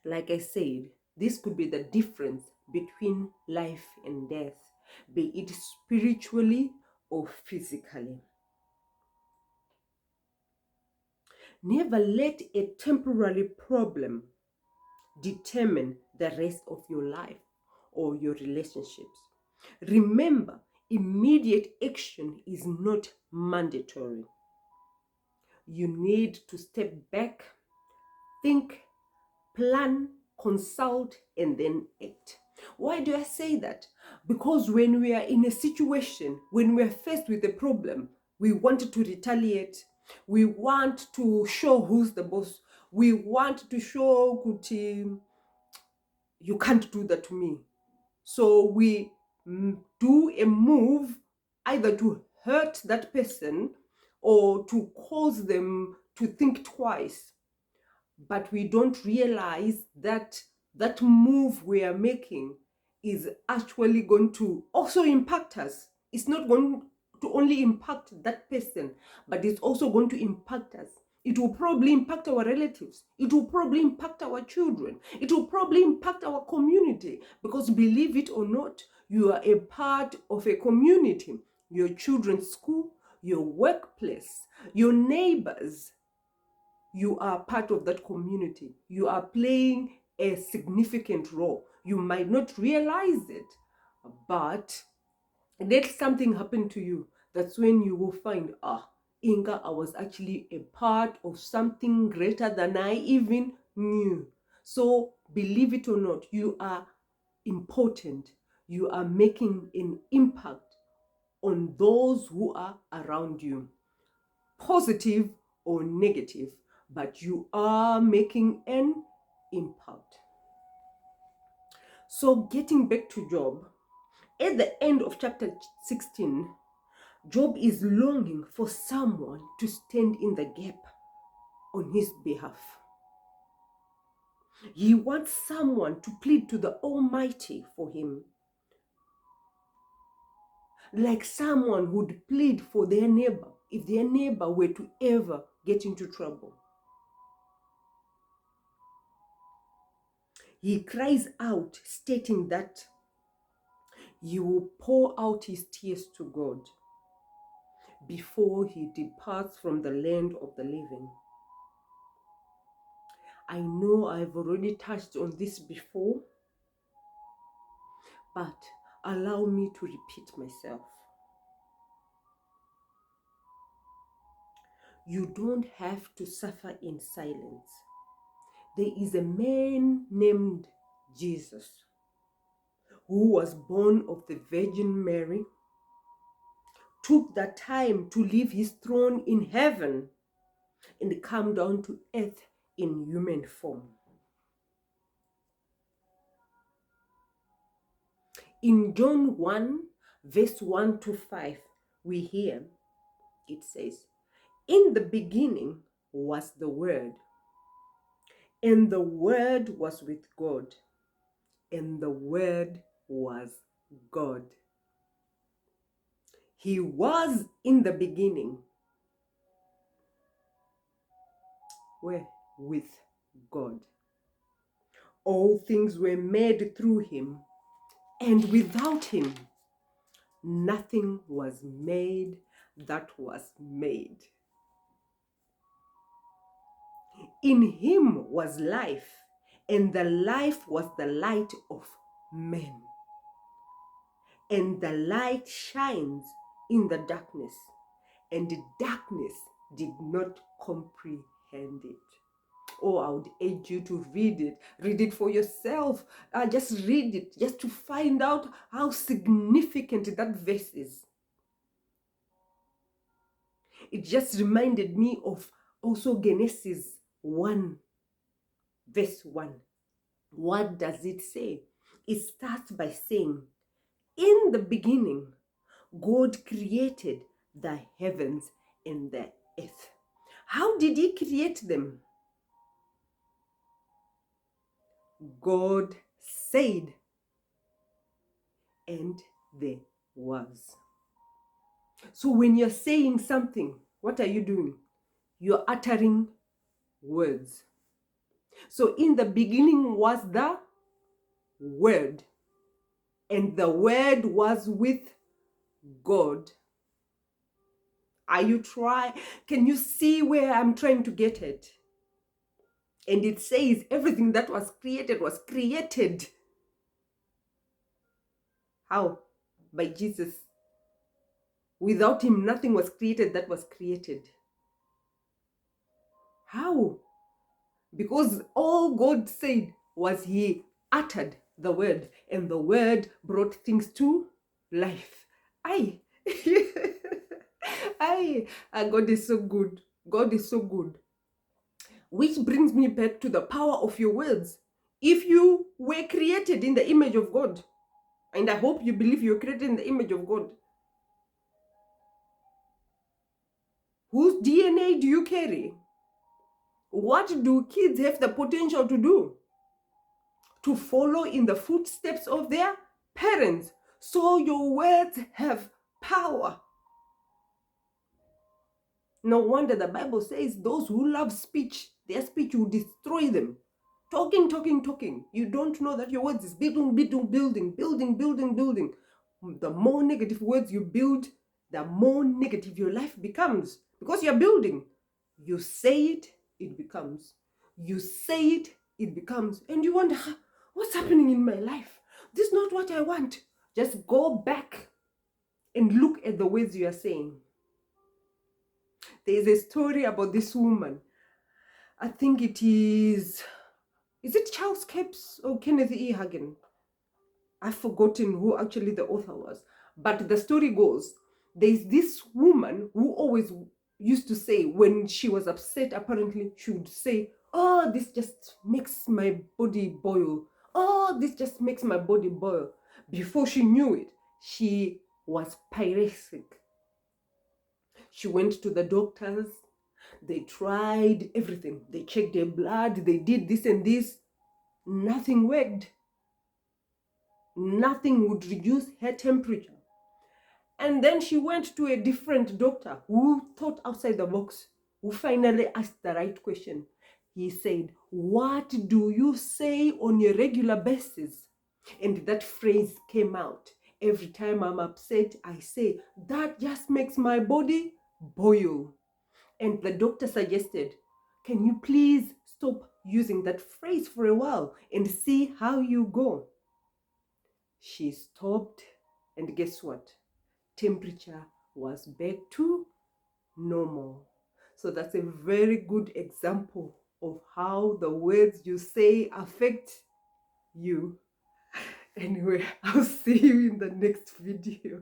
Like I said, this could be the difference between life and death, be it spiritually or physically. Never let a temporary problem determine the rest of your life or your relationships. Remember, immediate action is not mandatory. You need to step back, think, plan, consult, and then act. Why do I say that? Because when we are in a situation, when we are faced with a problem, we want to retaliate. We want to show who's the boss. We want to show Kuti, you can't do that to me. So we do a move either to hurt that person or to cause them to think twice. But we don't realize that that move we are making is actually going to also impact us. It's not going to only impact that person, but it's also going to impact us. It will probably impact our relatives. It will probably impact our children. It will probably impact our community, because believe it or not, you are a part of a community. Your children's school, your workplace, your neighbors, you are part of that community. You are playing a significant role. You might not realize it, but let something happen to you. That's when you will find, Inga, I was actually a part of something greater than I even knew. So believe it or not, you are important. You are making an impact on those who are around you, positive or negative, but you are making an impact. So getting back to Job, at the end of chapter 16, Job is longing for someone to stand in the gap on his behalf. He wants someone to plead to the Almighty for him, like someone would plead for their neighbor if their neighbor were to ever get into trouble. He cries out, stating that he will pour out his tears to God before he departs from the land of the living. I know I've already touched on this before, but allow me to repeat myself. You don't have to suffer in silence. There is a man named Jesus who was born of the Virgin Mary, took the time to leave his throne in heaven and come down to earth in human form. In John 1, verse 1 to 5, we hear, it says, "In the beginning was the Word, and the Word was with God, and the Word was God. He was in the beginning with God. All things were made through him, and without him, nothing was made that was made. In him was life, and the life was the light of men. And the light shines in the darkness, and the darkness did not comprehend it." Oh, I would urge you to read it. Read it for yourself. Just read it, just to find out how significant that verse is. It just reminded me of also Genesis 1, verse 1. What does it say? It starts by saying, "In the beginning, God created the heavens and the earth." How did he create them? God said, and there was. So when you're saying something, what are you doing? You're uttering words. So in the beginning was the Word, and the Word was with God. Are you trying? Can you see where I'm trying to get it? And it says everything that was created was created. How? By Jesus. Without him, nothing was created that was created. How? Because all God said was he uttered the word, and the word brought things to life. Aye. Aye. God is so good. God is so good. Which brings me back to the power of your words. If you were created in the image of God, and I hope you believe you're created in the image of God, whose DNA do you carry? What do kids have the potential to do? To follow in the footsteps of their parents. So your words have power. No wonder the Bible says those who love speech, their speech will destroy them. Talking, talking, talking. You don't know that your words is building, building, building, building, building, building. The more negative words you build, the more negative your life becomes. Because you're building. You say it, it becomes. You say it, it becomes. And you wonder, what's happening in my life? This is not what I want. Just go back and look at the words you are saying. There is a story about this woman. I think it is it Charles Capps or Kenneth E. Hagen? I've forgotten who actually the author was. But the story goes, there's this woman who always used to say, when she was upset, apparently, she would say, oh, this just makes my body boil. Oh, this just makes my body boil. Before she knew it, she was pyresic. She went to the doctors. They tried everything. They checked her blood. They did this and this. Nothing worked. Nothing would reduce her temperature. And then she went to a different doctor who thought outside the box, who finally asked the right question. He said, what do you say on a regular basis? And that phrase came out. Every time I'm upset, I say, that just makes my body boil. And the doctor suggested, can you please stop using that phrase for a while and see how you go? She stopped, and guess what? Temperature was back to normal. So that's a very good example of how the words you say affect you. Anyway, I'll see you in the next video.